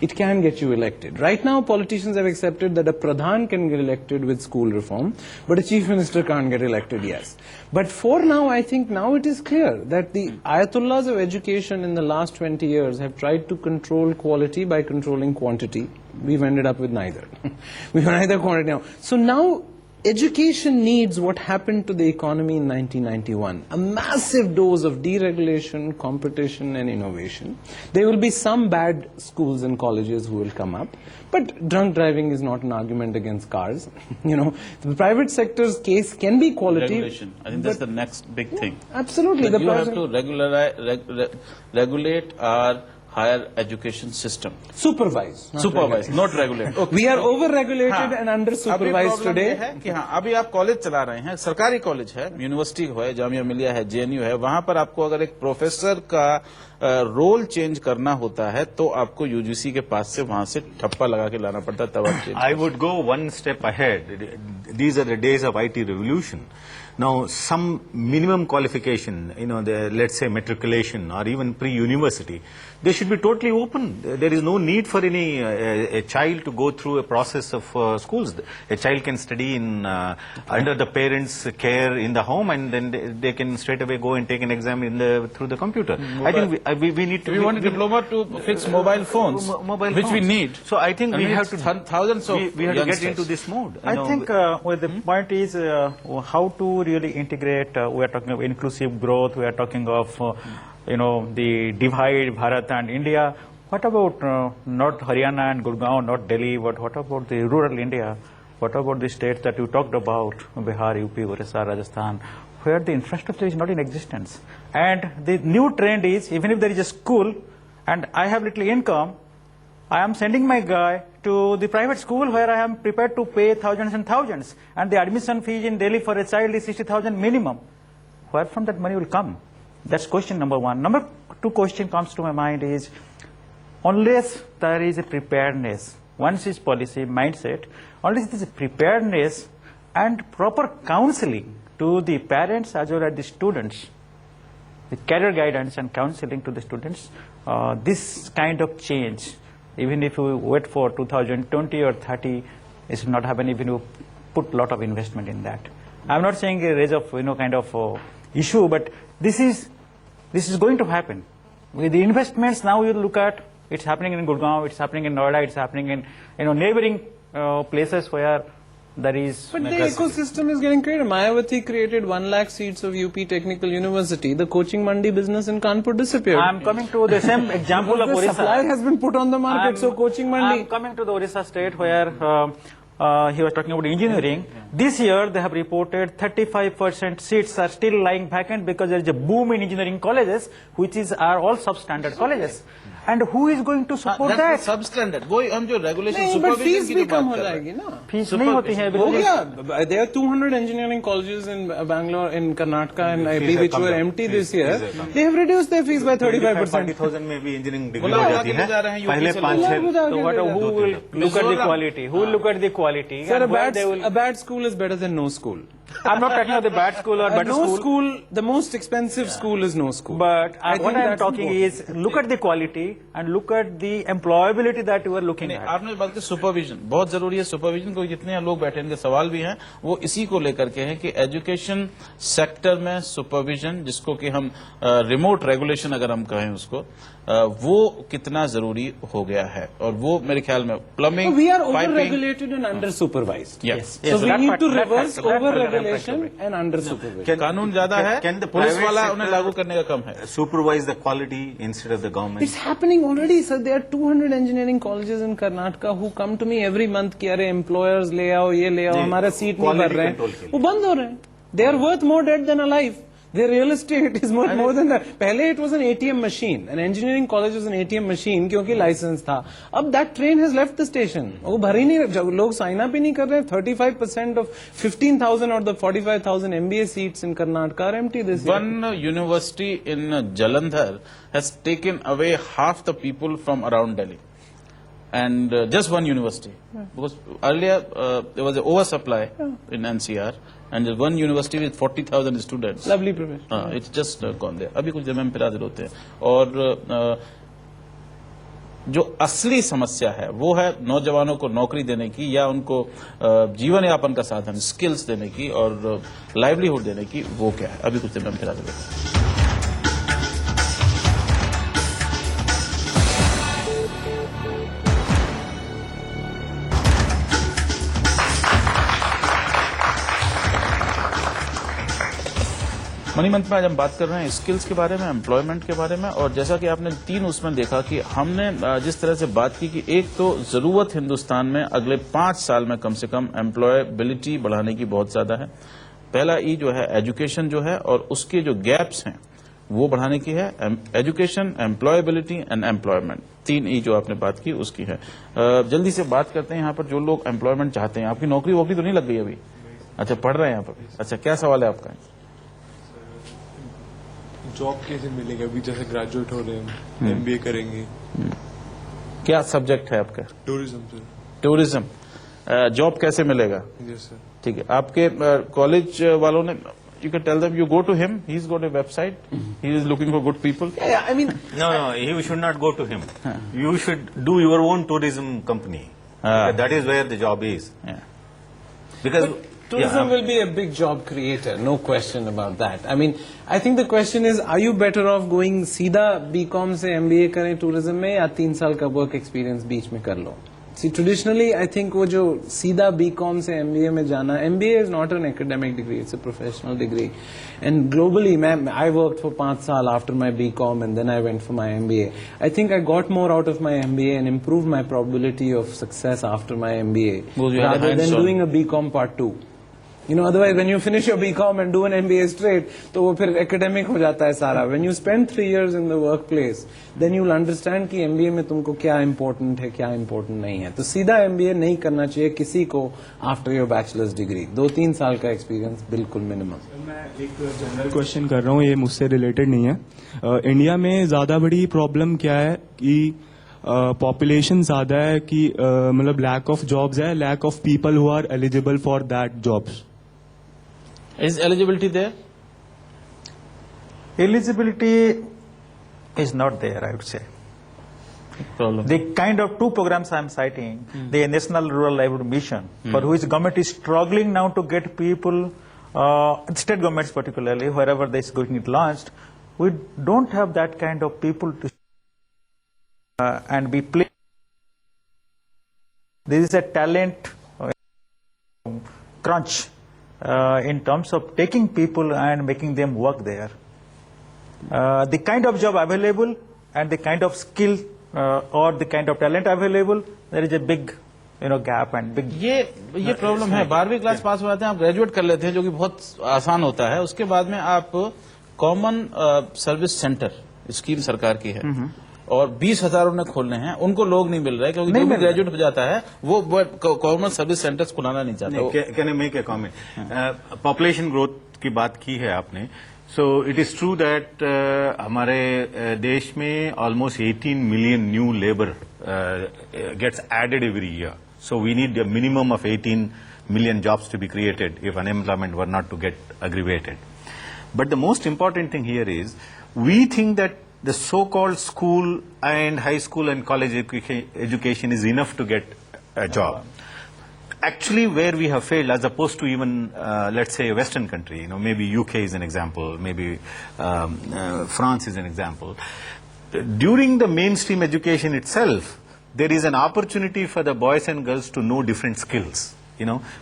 It can get you elected. Right now, politicians have accepted that a Pradhan can get elected with school reform, but a Chief Minister can't get elected, yes. But for now, I think now it is clear that the Ayatollahs of education in the last 20 years have tried to control quality by controlling quantity. We've ended up with neither. We have neither quantity now. So now, education needs what happened to the economy in 1991, a massive dose of deregulation, competition and innovation. There will be some bad schools and colleges who will come up, but drunk driving is not an argument against cars. You know, the private sector's case can be quality. Regulation. I think that's the next big thing. Absolutely. That The you have private- to regulate our higher education system. Supervise. Supervise, not regulate. We are over-regulated हाँ, and अभी under-supervised problem today. ये है कि हाँ, अभी आप college चला रहे हैं, सरकारी कॉलेज है, यूनिवर्सिटी है, जामिया मिलिया है, जेएनयू है, वहां पर आपको अगर एक प्रोफेसर का रोल चेंज करना होता है तो आपको यूजीसी के पास से वहां से ठप्पा लगा के लाना पड़ता है, तब आप change I would go one step ahead. These are the days of IT revolution. Now, some minimum qualification, let's say matriculation or even pre-university, they should be totally open. There is no need for any a child to go through a process of schools. A child can study in under the parents' care in the home, and then they can straight away go and take an exam through the computer. I think we need to. We want a diploma to fix mobile phones, mobile which we phones. need. So I think And we we have to thousands of we have to get youngsters. into this mode. I think well, the point is how to really integrate. We are talking of inclusive growth. We are talking of the divide Bharat and India. What about not Haryana and Gurgaon, not Delhi, but what about the rural India? What about the states that you talked about, Bihar, UP, Orissa, Rajasthan, where the infrastructure is not in existence? And the new trend is, even if there is a school and I have little income, I am sending my guy to the private school where I am prepared to pay thousands and thousands. And the admission fees in Delhi for a child is 60,000 minimum. Where from that money will come? That's question number one. Number two question comes to my mind is, unless there is a preparedness, once is policy mindset, unless there is a preparedness and proper counseling to the parents as well as the students, the career guidance and counseling to the students, this kind of change, even if you wait for 2020 or 30, it should not happen even if you put a lot of investment in that. I'm not saying a raise of kind of issue, but this is going to happen. With the investments now you look at, it's happening in Gurgaon, it's happening in Noida, it's happening in neighboring places where there is. But the ecosystem is getting created. Mayawati created 1 lakh seats of UP Technical University. The coaching mandi business in Kanpur disappeared. I'm coming to the same example of the Orissa. supply has been put on the market, so coaching mandi. I'm coming to the Orissa state where he was talking about engineering. This year they have reported 35% seats are still lying vacant because there is a boom in engineering colleges, which are all substandard colleges. And who is going to support that? Substandard वो हम जो regulation नहीं, but fees supervision की भी जो कम बात हो कर रहे जाएगी हैं ना. फीस नहीं होती है हो गया. There are 200 engineering colleges in Bangalore, in Karnataka, and I believe which were empty this year. They have reduced their fees by 35%. 40,000 में भी इंजीनियरिंग डिग्री बोला हो उड़ा जाती के ले जा रहे है. हैं पहले यूपी से 5-6 So what, who will look at the quality? Who will look at the quality? Sir, and where they will, a bad school is better than no school. I'm not talking about the bad school or better No school. school, the most expensive school is no school. But I what think I'm that's talking important. is, look at the quality and look at the employability that you are looking नहीं, at. आपने बात की supervision बहुत जरूरी है. Supervision को जितने लोग बैठे इनके सवाल भी हैं वो इसी को लेकर के हैं कि एजुकेशन सेक्टर में सुपरविजन, जिसको कि हम रिमोट रेगुलेशन अगर हम कहें उसको, वो कितना जरूरी हो गया है. और वो मेरे ख्याल में plumbing, We are over-regulated and under-supervised. Yes. So we that need part- to that reverse fact- that- over-regulation regulation and under supervision. कानून ज्यादा है, Can the पुलिस private वाला sector उन्हें लागू करने का कम है. supervise the quality instead of the government? It's happening already, sir. There are 200 engineering colleges in Karnataka who come to me every month कि अरे employers ले आओ, ये ले आओ, जी, हमारा सीट नहीं quality भर रहे control के हैं, लिए। वो बंद हो रहे हैं. They are worth more dead than alive. Their real estate is worth more than that. पहले it was an ATM machine. An engineering college was an ATM machine क्योंकि license था. अब that train has left the station. वो भर ही नहीं, जब लोग sign up ही नहीं कर रहे. 35% of 15,000 or the 45,000 MBA seats in Karnataka are empty this year. One university in Jalandhar has taken away half the people from around Delhi. And just one university. Because earlier there was an oversupply in NCR. And there's one university with 40,000 students. Lovely profession. It's just gone there. अभी कुछ जमीन पर हाजिर होते हैं. और जो असली समस्या है वो है नौजवानों को नौकरी देने की या उनको जीवन यापन का साधन स्किल्स देने की और लाइवलीहुड देने की. वो क्या है? अभी कुछ जमीन पर हाजिर होते हैं. मनी मंथ में आज हम बात कर रहे हैं स्किल्स के बारे में, एम्प्लॉयमेंट के बारे में. और जैसा कि आपने तीन उसमें देखा कि हमने जिस तरह से बात की कि एक तो जरूरत हिंदुस्तान में अगले 5 साल में कम से कम एम्प्लॉयबिलिटी बढ़ाने की बहुत ज्यादा है. पहला ई जो है एजुकेशन जो है और उसके जो गैप्स हैं वो बढ़ाने की है. एजुकेशन, एम्प्लॉयबिलिटी एंड एम्प्लॉयमेंट, 3 ई जो आपने बात की उसकी है. जल्दी से बात करते हैं यहाँ पर जो लोग एम्प्लॉयमेंट चाहते हैं. आपकी नौकरी वोकरी तो नहीं लग गई अभी? अच्छा, पढ़ रहे हैं यहाँ पर. अच्छा, क्या सवाल है आपका? जॉब कैसे मिलेगा? अभी जैसे ग्रेजुएट हो रहे हैं, एमबीए करेंगे. क्या सब्जेक्ट है आपका? Tourism sir. टूरिज्म. जॉब कैसे मिलेगा? Yes sir. ठीक है. आपके कॉलेज वालों ने, you can tell them you go to him, he's got a website, he is looking for good people. Yeah, I mean, No, you should not go to him. You should do your own tourism company. That is where the job is. Yeah. Because tourism will be a big job creator, no question about that. I mean, I think the question is, are you better off going सीधा BCom से MBA करें tourism में या 3 साल का work experience बीच में कर लो? See, traditionally, I think वो जो सीधा BCom से MBA में जाना, MBA is not an academic degree, it's a professional degree. And globally, I worked for 5 साल after my BCom and then I went for my MBA. I think I got more out of my MBA and improved my probability of success after my MBA Well, you had rather than hands-on. doing a BCom part 2. You know, otherwise when you finish your BCom and do an MBA straight, तो वो फिर academic हो जाता है सारा. When you spend 3 years in the workplace, then you'll understand कि MBA में तुमको क्या important है, क्या important नहीं है. तो सीधा MBA नहीं करना चाहिए किसी को after your bachelor's degree. 2-3 साल का experience बिल्कुल minimum. मैं एक जनरल क्वेश्चन कर रहा हूँ, ये मुझसे रिलेटेड नहीं है. इंडिया में ज्यादा बड़ी प्रॉब्लम क्या है कि पॉपुलेशन ज्यादा है कि मतलब लैक ऑफ जॉब्स है, lack of people who are eligible for that jobs. Is eligibility there? Eligibility is not there, I would say. Problem. The kind of 2 programs I am citing, the National Rural Livelihood Mission, for which government is struggling now to get people, state governments particularly, wherever this is going to be launched, we don't have that kind of people to and be play. This is a talent crunch in terms of taking people and making them work there. The kind of job available and the kind of skill or the kind of talent available, there is a big gap and big. ये problem है. 12वीं class pass हो जाते हैं, आप graduate कर लेते हैं जो कि बहुत आसान होता है. उसके बाद में आप कॉमन सर्विस सेंटर स्कीम सरकार की है और 20,000 उन्हें खोलने हैं, उनको लोग नहीं मिल रहे क्योंकि जो भी ग्रेजुएट हो जाता है वो कॉमन सर्विस सेंटर्स खुलाना नहीं चाहता. Can I make a comment? Population growth की बात की है आपने. So it is true that हमारे देश में almost 18 million new labour gets added every year. So we need a minimum of 18 million jobs to be created if unemployment were not to get aggravated. But the most important thing here is we think that the so-called school and high school and college education is enough to get a job. Actually, where we have failed, as opposed to even, let's say, a Western country, maybe UK is an example, maybe France is an example. During the mainstream education itself, there is an opportunity for the boys and girls to know different skills.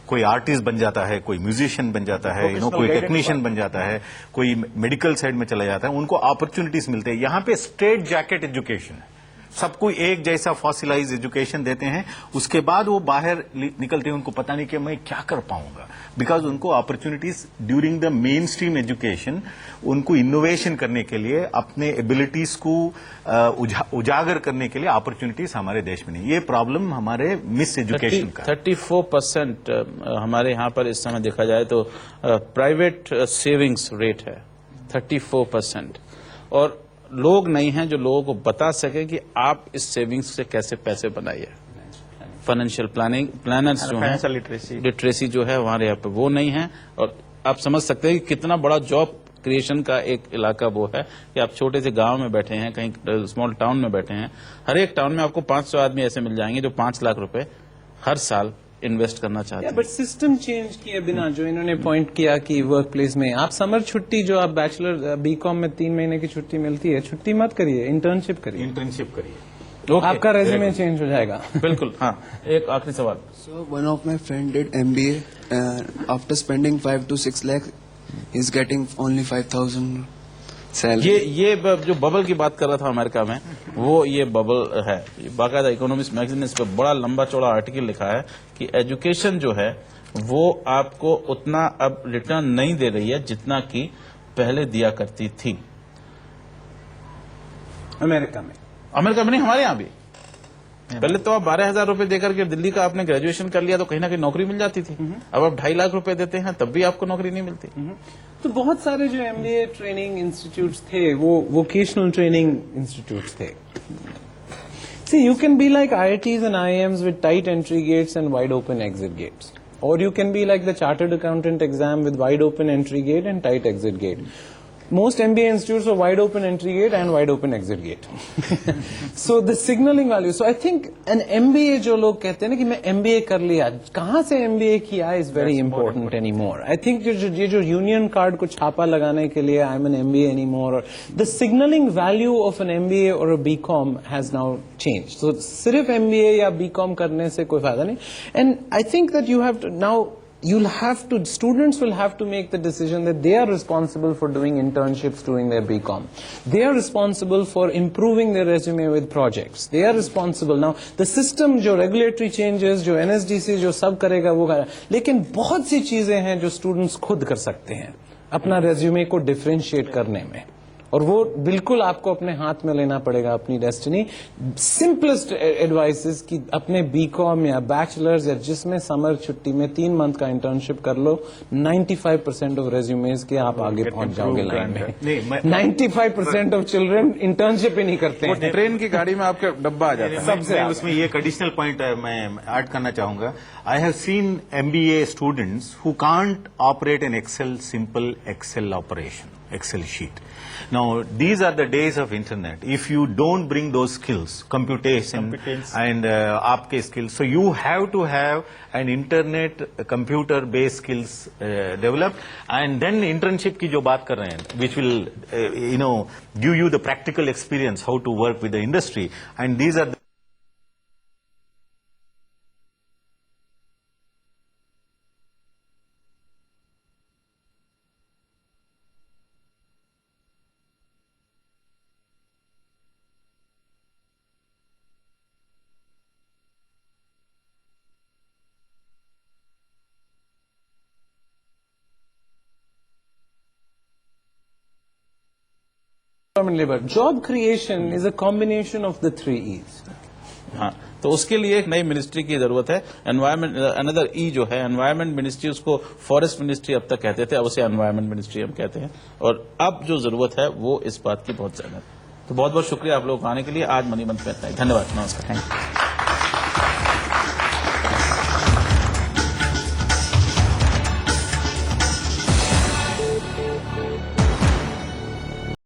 कोई artist बन जाता है, कोई musician बन जाता है, कोई technician बन जाता है, कोई मेडिकल साइड में चला जाता है, उनको अपॉर्चुनिटीज मिलते हैं। यहाँ पे स्ट्रेट जैकेट एजुकेशन है, सबको एक जैसा फॉसिलाइज एजुकेशन देते हैं, उसके बाद वो बाहर निकलते हैं, उनको पता नहीं कि मैं क्या कर पाऊंगा, बिकॉज उनको opportunities during the main stream education, उनको इनोवेशन करने के लिए, अपने एबिलिटीज को उजागर करने के लिए अपॉर्चुनिटीज हमारे देश में नहीं। ये प्रॉब्लम हमारे मिस एजुकेशन का। 34% हमारे यहाँ पर इस समय देखा जाए तो प्राइवेट सेविंग्स रेट है 34%, और लोग नहीं हैं जो लोगों को बता सके कि आप इस सेविंग्स से कैसे पैसे बनाइए। फाइनेंशियल प्लानर्स जो हैं, लिटरेसी जो है हमारे यहाँ पे वो नहीं है। और आप समझ सकते हैं कि कितना बड़ा जॉब क्रिएशन का एक इलाका वो है कि आप छोटे से गांव में बैठे हैं, कहीं स्मॉल टाउन में बैठे हैं, हर एक टाउन में आपको 500 आदमी ऐसे मिल जाएंगे जो 5 लाख रुपए हर साल इन्वेस्ट करना चाहते हैं। बट सिस्टम चेंज किए बिना, जो इन्होंने पॉइंट किया कि वर्क प्लेस में आप समर छुट्टी, जो आप बैचलर बीकॉम में 3 महीने की छुट्टी मिलती है, छुट्टी मत करिए, इंटर्नशिप करिए। Okay. आपका रेज्यूमे चेंज हो जाएगा। बिल्कुल। हाँ, एक आखिरी सवाल। So one of my friend did MBA. After spending 5 to 6 lakh, he's getting only 5,000 salary. ये जो बबल की बात कर रहा था अमेरिका में, वो ये बबल है। बाकायदा इकोनॉमिक्स मैगजीन ने इस पर बड़ा लंबा चौड़ा आर्टिकल लिखा है कि एजुकेशन जो है वो आपको उतना अब रिटर्न नहीं दे रही है जितना कि पहले दिया करती थी। अमेरिका में नहीं, हमारे यहाँ भी। पहले तो आप 12,000 रुपए देकर के दिल्ली का आपने ग्रेजुएशन कर लिया तो कहीं ना कहीं नौकरी मिल जाती थी। अब आप 2.5 लाख रुपए देते हैं तब भी आपको नौकरी नहीं मिलती। तो बहुत सारे जो MBA ट्रेनिंग इंस्टीट्यूट्स थे वो वोकेशनल ट्रेनिंग इंस्टीट्यूट्स थे। See, you can be like IITs and IIMs with tight entry gates and wide open exit gates. Or you can be like the chartered accountant exam with wide open entry gate and tight exit gate. Most MBA institutes are wide open entry gate and wide open exit gate. So the signaling value. So I think an MBA जो लोग कहते हैं ना कि मैं MBA कर लिया, कहाँ से MBA किया is very important anymore. I think ये जो union card को छापा लगाने के लिए I'm an MBA anymore, or the signaling value of an MBA or a BCom has now changed. So सिर्फ MBA या BCom करने से कोई फायदा नहीं. And I think that you have to now. Students will have to make the decision that they are responsible for doing internships during their BCom. They are responsible for improving their resume with projects. They are responsible. Now, the system, जो regulatory changes, जो NSDC जो सब करेगा वो करेगा, लेकिन बहुत सी चीजें हैं जो students खुद कर सकते हैं अपना resume को differentiate करने में, और वो बिल्कुल आपको अपने हाथ में लेना पड़ेगा अपनी डेस्टिनी। सिंपलेस्ट एडवाइस कि अपने बीकॉम या बैचलर्स या जिसमें समर छुट्टी में 3 मंथ का इंटर्नशिप कर लो, 95% ऑफ रेज्यूमेज के आप आगे पहुंच जाओगे लाइन में। 95% ऑफ चिल्ड्रन इंटर्नशिप ही नहीं करते हैं। ट्रेन की गाड़ी में आपका डब्बा आ जाता है सबसे। उसमें ये एक एडिशनल पॉइंट मैं ऐड करना चाहूंगा। I have seen MBA students who can't operate an simple Excel operation, Excel sheet. Now, these are the days of internet. If you don't bring those skills, computation and aapke skills, so you have to have an internet computer-based skills developed, and then internship की जो बात कर रहे हैं, which will give you the practical experience how to work with the industry, and these are the labor. Job creation is a combination of the 3 E's. हाँ, तो उसके लिए एक नई मिनिस्ट्री की जरूरत है। एनवायरमेंट, अनदर ई जो है एनवायरमेंट मिनिस्ट्री, उसको फॉरेस्ट मिनिस्ट्री अब तक कहते थे, अब उसे एनवायरमेंट मिनिस्ट्री हम कहते हैं। और अब जो जरूरत है वो इस बात की बहुत ज्यादा है। तो बहुत बहुत शुक्रिया आप लोग आने के लिए। आज मनी मंथ में इतना ही। धन्यवाद, नमस्कार।